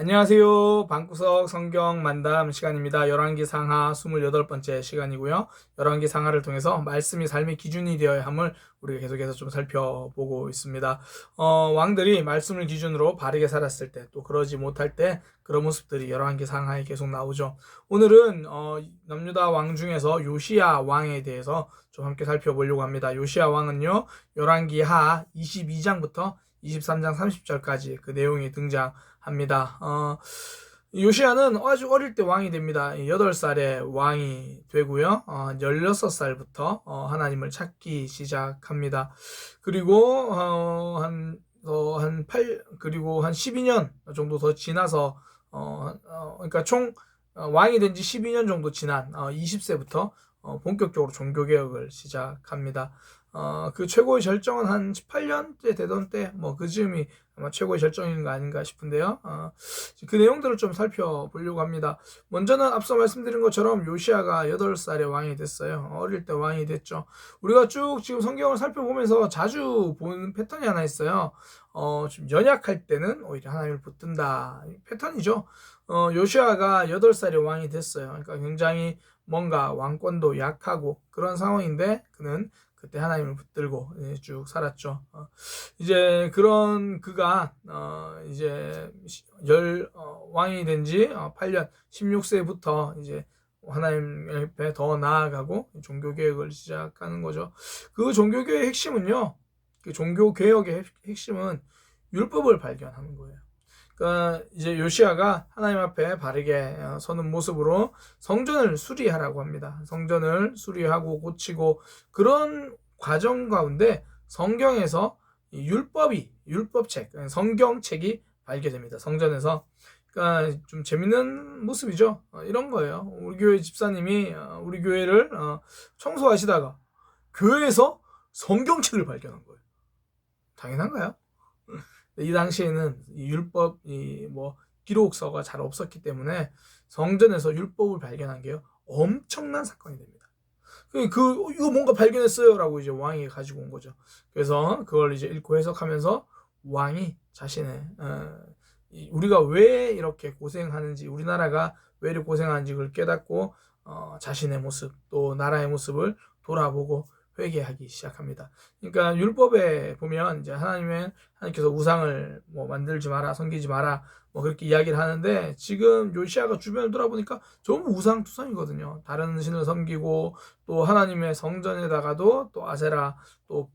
안녕하세요. 방구석 성경 만담 시간입니다. 열왕기 상하 28번째 시간이고요. 열왕기 상하를 통해서 말씀이 삶의 기준이 되어야 함을 우리가 계속해서 좀 살펴보고 있습니다. 왕들이 말씀을 기준으로 바르게 살았을 때, 또 그러지 못할 때 그런 모습들이 열왕기 상하에 계속 나오죠. 오늘은 남유다 왕 중에서 요시야 왕에 대해서 좀 함께 살펴보려고 합니다. 요시야 왕은요, 열왕기 하 22장부터 23장 30절까지 그 내용이 등장합니다. 요시야는 아주 어릴 때 왕이 됩니다. 8살에 왕이 되고요. 16살부터 하나님을 찾기 시작합니다. 그리고 그리고 한 12년 정도 더 지나서 그러니까 총 왕이 된 지 12년 정도 지난 20세부터 본격적으로 종교개혁을 시작합니다. 그 최고의 절정은 한 18년째 되던 때, 그 즈음이 아마 최고의 절정인 거 아닌가 싶은데요. 그 내용들을 좀 살펴보려고 합니다. 먼저는 앞서 말씀드린 것처럼 요시야가 8살에 왕이 됐어요. 어릴 때 왕이 됐죠. 우리가 쭉 지금 성경을 살펴보면서 자주 보는 패턴이 하나 있어요. 좀 연약할 때는 오히려 하나님을 붙든다. 패턴이죠. 요시야가 8살에 왕이 됐어요. 그러니까 굉장히 뭔가 왕권도 약하고 그런 상황인데 그는 그때 하나님을 붙들고 쭉 살았죠. 이제 그런 그가 이제 왕이 된 지 8년, 16세부터 이제 하나님 옆에 더 나아가고 종교개혁을 시작하는 거죠. 그 종교개혁의 핵심은요, 그 종교개혁의 핵심은 율법을 발견하는 거예요. 그러니까 이제 요시야가 하나님 앞에 바르게 서는 모습으로 성전을 수리하라고 합니다. 성전을 수리하고 고치고 그런 과정 가운데 성경에서 율법책, 성경책이 발견됩니다. 성전에서. 그러니까 좀 재밌는 모습이죠. 이런 거예요. 우리 교회 집사님이 우리 교회를 청소하시다가 교회에서 성경책을 발견한 거예요. 당연한가요? 이 당시에는 율법, 기록서가 잘 없었기 때문에 성전에서 율법을 발견한 게요, 엄청난 사건이 됩니다. 이거 뭔가 발견했어요 라고 이제 왕이 가지고 온 거죠. 그래서 그걸 이제 읽고 해석하면서 왕이 자신의, 우리가 왜 이렇게 고생하는지, 우리나라가 왜 이렇게 고생하는지 그걸 깨닫고, 자신의 모습, 또 나라의 모습을 돌아보고 회개하기 시작합니다. 그러니까 율법에 보면 이제 하나님께서 우상을 만들지 마라, 섬기지 마라, 그렇게 이야기를 하는데, 지금 요시야가 주변을 돌아보니까 전부 우상투성이거든요. 다른 신을 섬기고 또 하나님의 성전에다가도 또 아세라, 또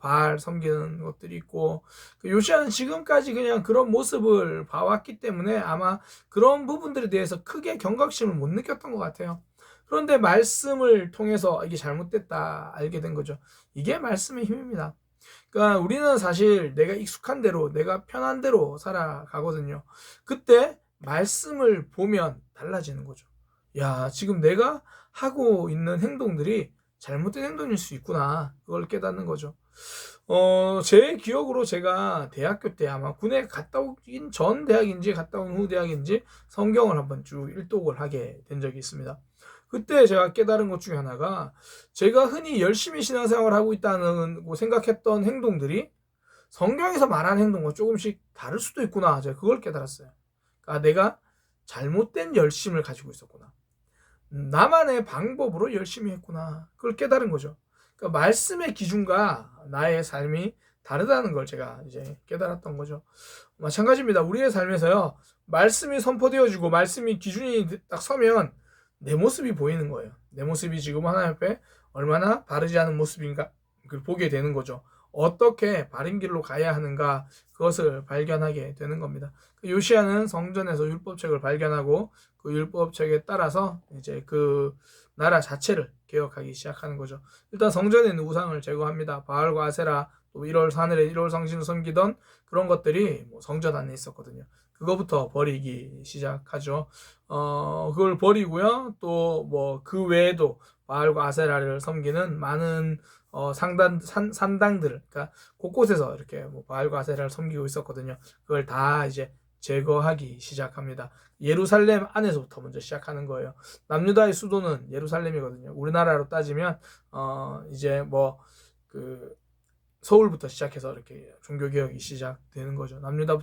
바알 섬기는 것들이 있고, 요시야는 지금까지 그냥 그런 모습을 봐왔기 때문에 아마 그런 부분들에 대해서 크게 경각심을 못 느꼈던 것 같아요. 그런데 말씀을 통해서 이게 잘못됐다 알게 된 거죠. 이게 말씀의 힘입니다. 그러니까 우리는 사실 내가 익숙한 대로, 내가 편한 대로 살아가거든요. 그때 말씀을 보면 달라지는 거죠. 야, 지금 내가 하고 있는 행동들이 잘못된 행동일 수 있구나. 그걸 깨닫는 거죠. 제 기억으로 제가 대학교 때 아마 군에 갔다 오긴 전 대학인지 갔다 온 후 대학인지 성경을 한번 쭉 일독을 하게 된 적이 있습니다. 그때 제가 깨달은 것 중에 하나가, 제가 흔히 열심히 신앙생활을 하고 있다는 생각했던 행동들이 성경에서 말하는 행동과 조금씩 다를 수도 있구나. 제가 그걸 깨달았어요. 그러니까 내가 잘못된 열심을 가지고 있었구나. 나만의 방법으로 열심히 했구나. 그걸 깨달은 거죠. 그러니까 말씀의 기준과 나의 삶이 다르다는 걸 제가 이제 깨달았던 거죠. 마찬가지입니다. 우리의 삶에서요, 말씀이 선포되어지고 말씀이 기준이 딱 서면 내 모습이 보이는 거예요. 내 모습이 지금 하나님 앞에 얼마나 바르지 않은 모습인가 그걸 보게 되는 거죠. 어떻게 바른 길로 가야 하는가, 그것을 발견하게 되는 겁니다. 요시야는 성전에서 율법책을 발견하고 그 율법책에 따라서 이제 그 나라 자체를 개혁하기 시작하는 거죠. 일단 성전에 있는 우상을 제거합니다. 바알과 아세라, 또 1월 하늘에 1월 성신을 섬기던 그런 것들이 성전 안에 있었거든요. 그거부터 버리기 시작하죠. 그걸 버리고요. 또 그 외에도 바알과 아세라를 섬기는 많은 산당들을, 그러니까 곳곳에서 이렇게 바알과 아세라를 섬기고 있었거든요. 그걸 다 이제 제거하기 시작합니다. 예루살렘 안에서부터 먼저 시작하는 거예요. 남유다의 수도는 예루살렘이거든요. 우리나라로 따지면 이제 서울부터 시작해서 이렇게 종교 개혁이 시작되는 거죠. 남유다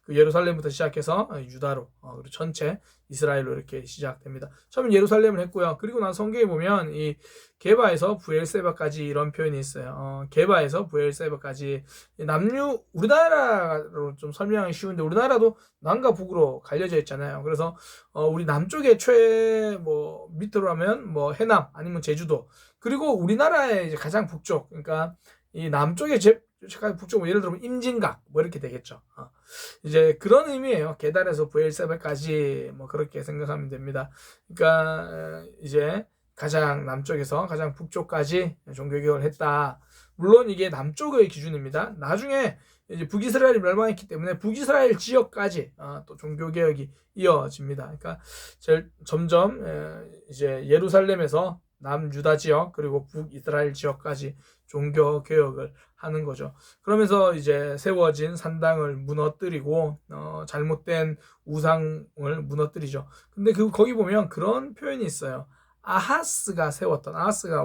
그 예루살렘부터 시작해서 유다로 그리고 전체 이스라엘로 이렇게 시작됩니다. 처음엔 예루살렘을 했고요. 그리고 나서 성경에 보면 이 게바에서 부엘세바까지 이런 표현이 있어요. 게바에서 부엘세바까지 우리나라로 좀 설명하기 쉬운데 우리나라도 남과 북으로 갈려져 있잖아요. 그래서 우리 남쪽에 밑으로 하면 해남 아니면 제주도, 그리고 우리나라의 이제 가장 북쪽, 그러니까 이 남쪽에 북쪽, 예를 들면 임진각 이렇게 되겠죠. 이제 그런 의미예요. 게달에서 부엘세바까지 그렇게 생각하면 됩니다. 그러니까 이제 가장 남쪽에서 가장 북쪽까지 종교개혁을 했다. 물론 이게 남쪽의 기준입니다. 나중에 이제 북이스라엘이 멸망했기 때문에 북이스라엘 지역까지 또 종교개혁이 이어집니다. 그러니까 점점 이제 예루살렘에서 남유다 지역 그리고 북이스라엘 지역까지 종교개혁을 하는 거죠. 그러면서 이제 세워진 산당을 무너뜨리고 잘못된 우상을 무너뜨리죠. 근데 거기 보면 그런 표현이 있어요. 아하스가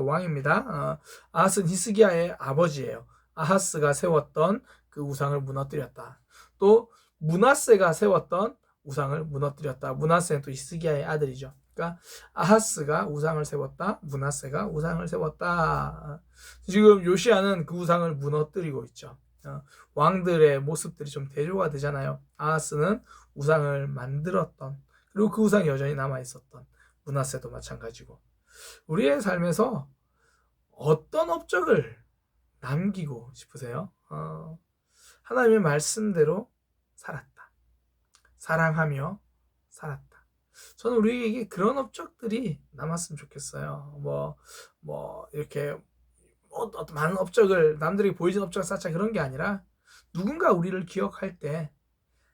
왕입니다. 아하스는 히스기야의 아버지예요. 아하스가 세웠던 그 우상을 무너뜨렸다. 또 므낫세가 세웠던 우상을 무너뜨렸다. 므낫세는 또 히스기야의 아들이죠. 그러니까 아하스가 우상을 세웠다. 므낫세가 우상을 세웠다. 지금 요시야는 그 우상을 무너뜨리고 있죠. 왕들의 모습들이 좀 대조가 되잖아요. 아하스는 우상을 만들었던, 그리고 그 우상이 여전히 남아있었던, 므낫세도 마찬가지고. 우리의 삶에서 어떤 업적을 남기고 싶으세요? 하나님의 말씀대로 살았다. 사랑하며 살았다. 저는 우리에게 그런 업적들이 남았으면 좋겠어요. 이렇게 어떤 많은 업적을, 남들에게 보이진 업적을 쌓자, 그런 게 아니라 누군가 우리를 기억할 때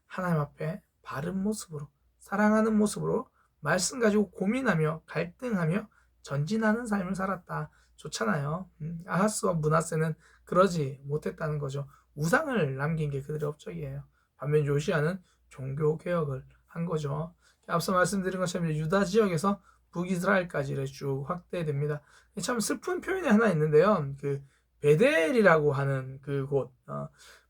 하나님 앞에 바른 모습으로, 사랑하는 모습으로 말씀 가지고 고민하며 갈등하며 전진하는 삶을 살았다. 좋잖아요. 아하스와 므낫세는 그러지 못했다는 거죠. 우상을 남긴 게 그들의 업적이에요. 반면 요시야는 종교개혁을 한 거죠. 앞서 말씀드린 것처럼 유다 지역에서 북이스라엘까지 쭉 확대됩니다. 참 슬픈 표현이 하나 있는데요. 그 베델이라고 하는 그 곳,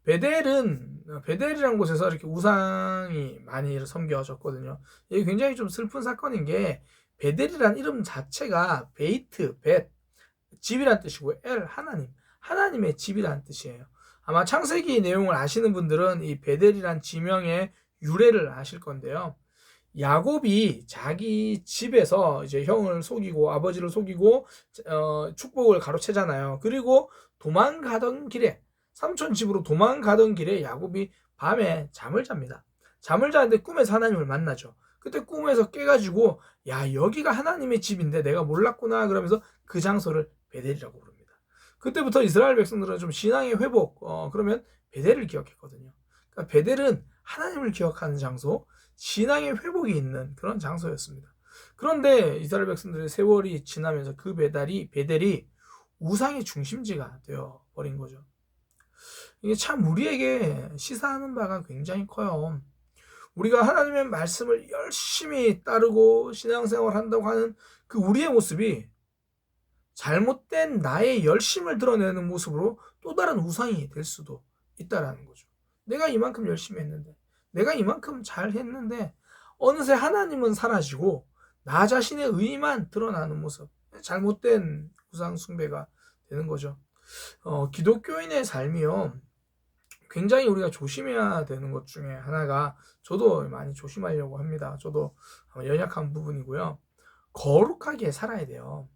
베델이라는 곳에서 이렇게 우상이 많이 섬겨졌거든요. 이게 굉장히 좀 슬픈 사건인 게, 베델이라는 이름 자체가 집이란 뜻이고, 하나님의 집이라는 뜻이에요. 아마 창세기 내용을 아시는 분들은 이 베델이란 지명의 유래를 아실 건데요. 야곱이 자기 집에서 이제 형을 속이고 아버지를 속이고 축복을 가로채잖아요. 그리고 도망가던 길에, 삼촌 집으로 도망가던 길에 야곱이 밤에 잠을 잡니다. 잠을 자는데 꿈에서 하나님을 만나죠. 그때 꿈에서 깨가지고, 야, 여기가 하나님의 집인데 내가 몰랐구나, 그러면서 그 장소를 베델이라고 부릅니다. 그때부터 이스라엘 백성들은 좀 신앙의 회복, 그러면 베델을 기억했거든요. 그러니까 베델은 하나님을 기억하는 장소, 신앙의 회복이 있는 그런 장소였습니다. 그런데 이스라엘 백성들의 세월이 지나면서 그 베델이 우상의 중심지가 되어버린 거죠. 이게 참 우리에게 시사하는 바가 굉장히 커요. 우리가 하나님의 말씀을 열심히 따르고 신앙생활을 한다고 하는 그 우리의 모습이 잘못된 나의 열심을 드러내는 모습으로 또 다른 우상이 될 수도 있다라는 거죠. 내가 이만큼 열심히 했는데, 내가 이만큼 잘 했는데 어느새 하나님은 사라지고 나 자신의 의만 드러나는 모습, 잘못된 우상 숭배가 되는 거죠. 기독교인의 삶이요, 굉장히 우리가 조심해야 되는 것 중에 하나가, 저도 많이 조심하려고 합니다. 저도 연약한 부분이고요. 거룩하게 살아야 돼요.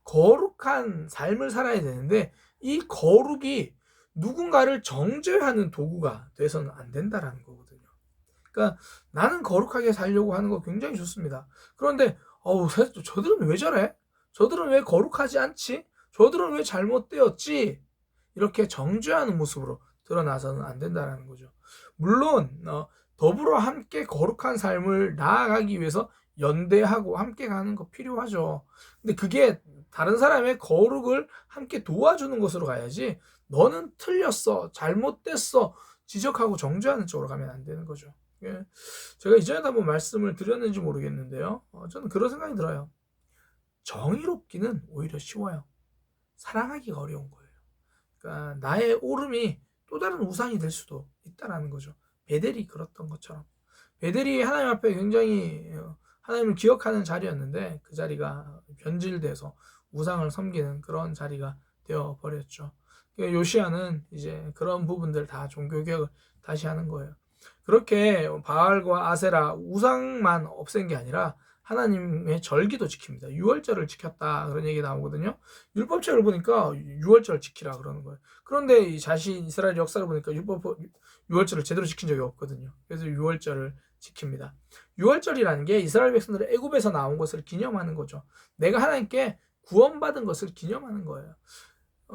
거룩한 삶을 살아야 되는데, 이 거룩이 누군가를 정죄하는 도구가 돼서는 안 된다라는 거거든요. 그러니까 나는 거룩하게 살려고 하는 거 굉장히 좋습니다. 그런데 저들은 왜 저래? 저들은 왜 거룩하지 않지? 저들은 왜 잘못되었지? 이렇게 정죄하는 모습으로 드러나서는 안 된다는 거죠. 물론 더불어 함께 거룩한 삶을 나아가기 위해서 연대하고 함께 가는 거 필요하죠. 근데 그게 다른 사람의 거룩을 함께 도와주는 것으로 가야지, 너는 틀렸어, 잘못됐어 지적하고 정죄하는 쪽으로 가면 안 되는 거죠. 제가 이전에도 한번 말씀을 드렸는지 모르겠는데요, 저는 그런 생각이 들어요. 정의롭기는 오히려 쉬워요. 사랑하기가 어려운 거예요. 그러니까 나의 오름이 또 다른 우상이 될 수도 있다라는 거죠. 베델이 그랬던 것처럼. 베델이 하나님 앞에 굉장히 하나님을 기억하는 자리였는데 그 자리가 변질돼서 우상을 섬기는 그런 자리가 되어 버렸죠. 요시야는 이제 그런 부분들 다 종교개혁을 다시 하는 거예요. 그렇게 바알과 아세라 우상만 없앤 게 아니라 하나님의 절기도 지킵니다. 유월절을 지켰다 그런 얘기 나오거든요. 율법책을 보니까 유월절을 지키라 그러는 거예요. 그런데 이 자신 이스라엘 역사를 보니까 유월절을 제대로 지킨 적이 없거든요. 그래서 유월절을 지킵니다. 유월절이라는 게 이스라엘 백성들의 애굽에서 나온 것을 기념하는 거죠. 내가 하나님께 구원받은 것을 기념하는 거예요.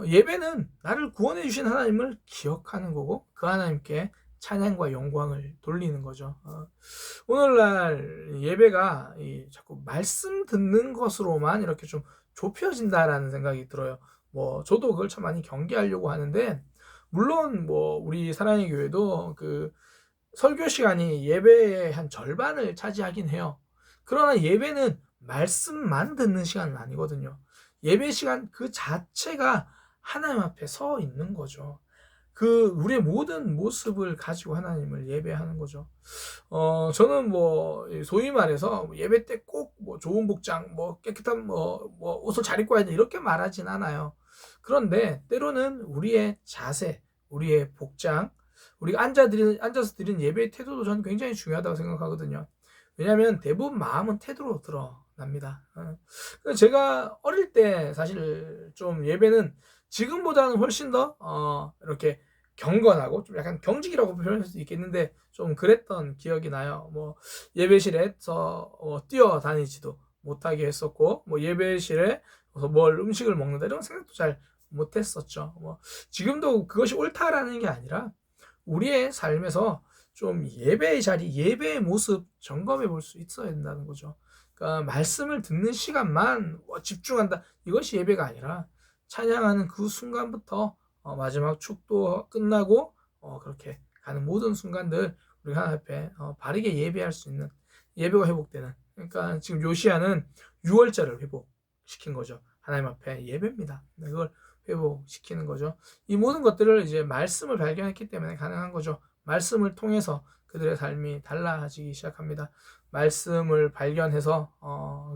예배는 나를 구원해 주신 하나님을 기억하는 거고 그 하나님께 찬양과 영광을 돌리는 거죠. 오늘날 예배가 자꾸 말씀 듣는 것으로만 이렇게 좀 좁혀진다라는 생각이 들어요. 뭐 저도 그걸 참 많이 경계하려고 하는데 물론 뭐 우리 사랑의 교회도 그 설교 시간이 예배의 한 절반을 차지하긴 해요. 그러나 예배는 말씀만 듣는 시간은 아니거든요. 예배 시간 그 자체가 하나님 앞에 서 있는 거죠. 그 우리의 모든 모습을 가지고 하나님을 예배하는 거죠. 저는 뭐 소위 말해서 예배 때 꼭 뭐 좋은 복장, 뭐 깨끗한 뭐 옷을 잘 입고 와야 돼 이렇게 말하진 않아요. 그런데 때로는 우리의 자세, 우리의 복장, 우리가 앉아서 드리는 예배의 태도도 저는 굉장히 중요하다고 생각하거든요. 왜냐하면 대부분 마음은 태도로 드러납니다. 제가 어릴 때 사실 좀 예배는 지금보다는 훨씬 더 이렇게 경건하고 좀 약간 경직이라고 표현할 수도 있겠는데 좀 그랬던 기억이 나요. 뭐 예배실에서 뛰어다니지도 못하게 했었고 뭐 예배실에 뭘 음식을 먹는다 이런 생각도 잘 못했었죠. 뭐 지금도 그것이 옳다라는 게 아니라 우리의 삶에서 좀 예배의 자리, 예배의 모습 점검해 볼 수 있어야 된다는 거죠. 그러니까 말씀을 듣는 시간만 집중한다. 이것이 예배가 아니라 찬양하는 그 순간부터 마지막 축도 끝나고 그렇게 가는 모든 순간들 우리가 하나님 앞에 바르게 예배할 수 있는 예배가 회복되는. 그러니까 지금 요시야는 유월절을 회복시킨 거죠. 하나님 앞에 예배입니다. 그걸 회복시키는 거죠. 이 모든 것들을 이제 말씀을 발견했기 때문에 가능한 거죠. 말씀을 통해서 그들의 삶이 달라지기 시작합니다. 말씀을 발견해서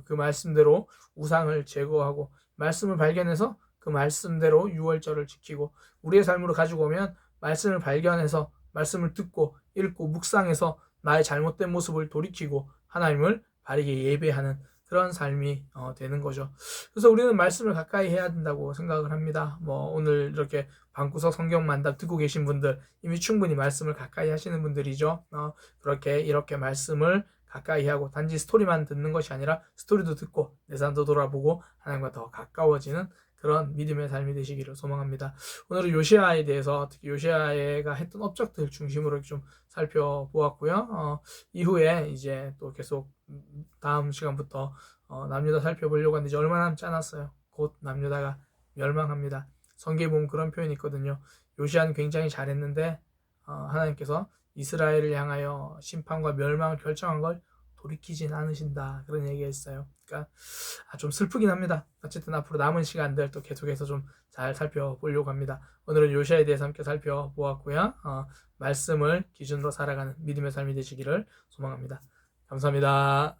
그 말씀대로 우상을 제거하고 말씀을 발견해서 그 말씀대로 유월절을 지키고 우리의 삶으로 가지고 오면 말씀을 발견해서 말씀을 듣고 읽고 묵상해서 나의 잘못된 모습을 돌이키고 하나님을 바르게 예배하는 그런 삶이 되는 거죠. 그래서 우리는 말씀을 가까이 해야 된다고 생각을 합니다. 뭐 오늘 이렇게 방구석 성경 만담 듣고 계신 분들 이미 충분히 말씀을 가까이 하시는 분들이죠. 그렇게 이렇게 말씀을 가까이 하고 단지 스토리만 듣는 것이 아니라 스토리도 듣고 내 삶도 돌아보고 하나님과 더 가까워지는 그런 믿음의 삶이 되시기를 소망합니다. 오늘은 요시야에 대해서 특히 요시야가 했던 업적들 중심으로 좀 살펴보았고요. 이후에 이제 또 계속 다음 시간부터 남유다 살펴보려고 하는데 이제 얼마 남지 않았어요. 곧 남유다가 멸망합니다. 성경에 보면 그런 표현이 있거든요. 요시야는 굉장히 잘했는데 하나님께서 이스라엘을 향하여 심판과 멸망을 결정한 걸 돌이키진 않으신다. 그런 얘기가 있어요. 그러니까 좀 슬프긴 합니다. 어쨌든 앞으로 남은 시간들 또 계속해서 좀 잘 살펴보려고 합니다. 오늘은 요시야에 대해서 함께 살펴보았고요. 말씀을 기준으로 살아가는 믿음의 삶이 되시기를 소망합니다. 감사합니다.